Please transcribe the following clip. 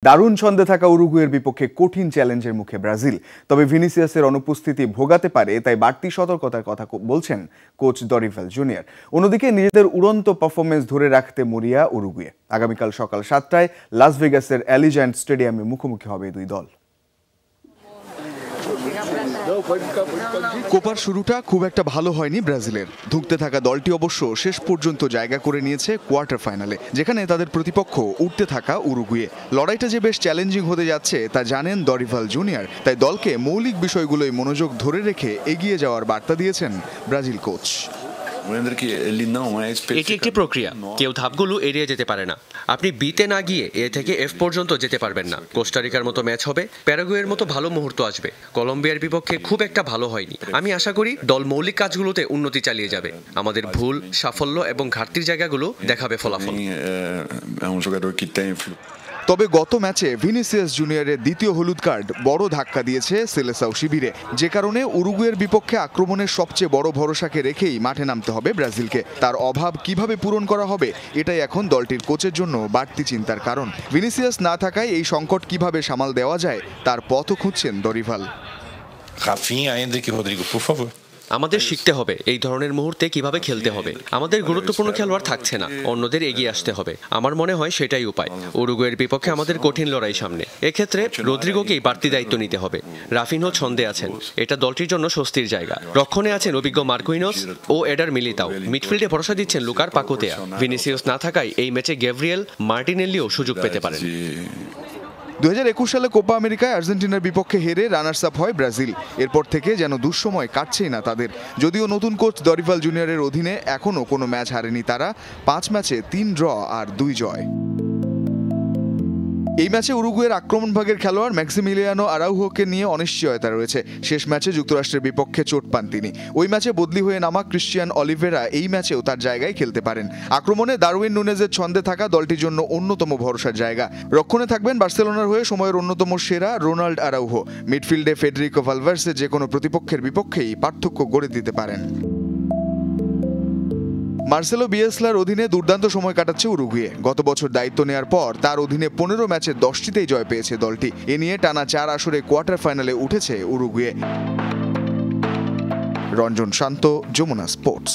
দারুণ ছন্দে থাকা উরুগুয়ের বিপক্ষে কঠিন চ্যালেঞ্জের মুখে ব্রাজিল। তবে ভিনিসিয়াসের অনুপস্থিতি ভোগাতে পারে, তাই বাড়তি সতর্কতার কথা বলছেন কোচ দরিভাল জুনিয়র। অন্যদিকে নিজেদের উড়ন্ত পারফরমেন্স ধরে রাখতে মরিয়া উরুগুয়ে। আগামীকাল সকাল 7টায় লাস ভেগাসের অ্যালিজান্ট স্টেডিয়ামে মুখোমুখি হবে দুই দল। কোপার শুরুটা খুব একটা ভালো হয়নি ব্রাজিলের। ধুঁকতে থাকা দলটি অবশ্য শেষ পর্যন্ত জায়গা করে নিয়েছে কোয়ার্টার ফাইনালে, যেখানে তাদের প্রতিপক্ষ উঠতে থাকা উরুগুয়ে। লড়াইটা যে বেশ চ্যালেঞ্জিং হতে যাচ্ছে তা জানেন দরিভাল জুনিয়র, তাই দলকে মৌলিক বিষয়গুলোই মনোযোগ ধরে রেখে এগিয়ে যাওয়ার বার্তা দিয়েছেন ব্রাজিল কোচ। এটি একটি প্রক্রিয়া, কেউ ধাপগুলো এড়িয়ে যেতে পারে না। আপনি বিতে না গিয়ে এ থেকে এফ পর্যন্ত যেতে পারবেন না। কোস্টারিকার মতো ম্যাচ হবে, প্যারাগুয়ের মতো ভালো মুহূর্ত আসবে। কলম্বিয়ার বিপক্ষে খুব একটা ভালো হয়নি। আমি আশা করি দল মৌলিক কাজগুলোতে উন্নতি চালিয়ে যাবে। আমাদের ভুল, সাফল্য এবং ঘাটতির জায়গাগুলো দেখাবে ফলাফল। তবে গত ম্যাচে ভিনিসিয়াস জুনিয়রের দ্বিতীয় হলুদ কার্ড বড় ধাক্কা দিয়েছে সেলেসাও শিবিরে, যে কারণে উরুগুয়ের বিপক্ষে আক্রমণের সবচেয়ে বড় ভরসাকে রেখেই মাঠে নামতে হবে ব্রাজিলকে। তার অভাব কিভাবে পূরণ করা হবে, এটাই এখন দলটির কোচের জন্য বাড়তি চিন্তার কারণ। ভিনিসিয়াস না থাকায় এই সংকট কিভাবে সামাল দেওয়া যায় তার পথও খুঁজছেন দরিভাল। আমাদের শিখতে হবে এই ধরনের মুহূর্তে কিভাবে খেলতে হবে। আমাদের গুরুত্বপূর্ণ খেলোয়াড় থাকছে না, অন্যদের এগিয়ে আসতে হবে। আমার মনে হয় সেটাই উপায়। উরুগুয়ের বিপক্ষে আমাদের কঠিন লড়াই সামনে। এক্ষেত্রে রদ্রিগোকেই বাড়তি দায়িত্ব নিতে হবে। রাফিনহো ছন্দে আছেন, এটা দলটির জন্য স্বস্তির জায়গা। রক্ষণে আছেন অভিজ্ঞ মার্কুইনোস ও এডার মিলিতাও। মিডফিল্ডে ভরসা দিচ্ছেন লুকার পাকুতেয়া। ভিনিসিয়াস না থাকায় এই ম্যাচে গ্যাব্রিয়েল মার্টিনেল্লিও সুযোগ পেতে পারেন। 2021 সালে কোপা আমেরিকায় আর্জেন্টিনার বিপক্ষে হেরে রানার্স আপ হয় ব্রাজিল। এরপর থেকে যেন দুঃসময় কাটছেই না তাদের। যদিও নতুন কোচ দরিভাল জুনিয়রের অধীনে এখনও কোনো ম্যাচ হারেনি তারা। 5 ম্যাচে 3 ড্র আর 2 জয়। এই ম্যাচে উরুগুয়ের আক্রমণ ভাগের খেলোয়াড় ম্যাক্সিমিলিয়ানো আরাউহোকে নিয়ে অনিশ্চয়তা রয়েছে। শেষ ম্যাচে যুক্তরাষ্ট্রের বিপক্ষে চোট পান তিনি। ওই ম্যাচে বদলি হয়ে নামা ক্রিশ্চিয়ান অলিভেরা এই ম্যাচেও তার জায়গায় খেলতে পারেন। আক্রমণে দারউইন নুনেজের ছন্দে থাকা দলটির জন্য অন্যতম ভরসার জায়গা। রক্ষণে থাকবেন বার্সেলোনার হয়ে সময়ের অন্যতম সেরা রোনাল্ড আরাউহো। মিডফিল্ডে ফেডেরিকো ভালভার্সে যে কোনো প্রতিপক্ষের বিপক্ষেই পার্থক্য গড়ে দিতে পারেন। মার্সেলো বিয়েসলার অধীনে দুর্দান্ত সময় কাটাচ্ছে উরুগুয়ে। গত বছর দায়িত্ব নেয়ার পর তার অধীনে 15 ম্যাচের 10টিতেই জয় পেয়েছে দলটি। এ নিয়ে টানা 4 আসরে কোয়ার্টার ফাইনালে উঠেছে উরুগুয়ে। রঞ্জন শান্ত, যমুনা স্পোর্টস।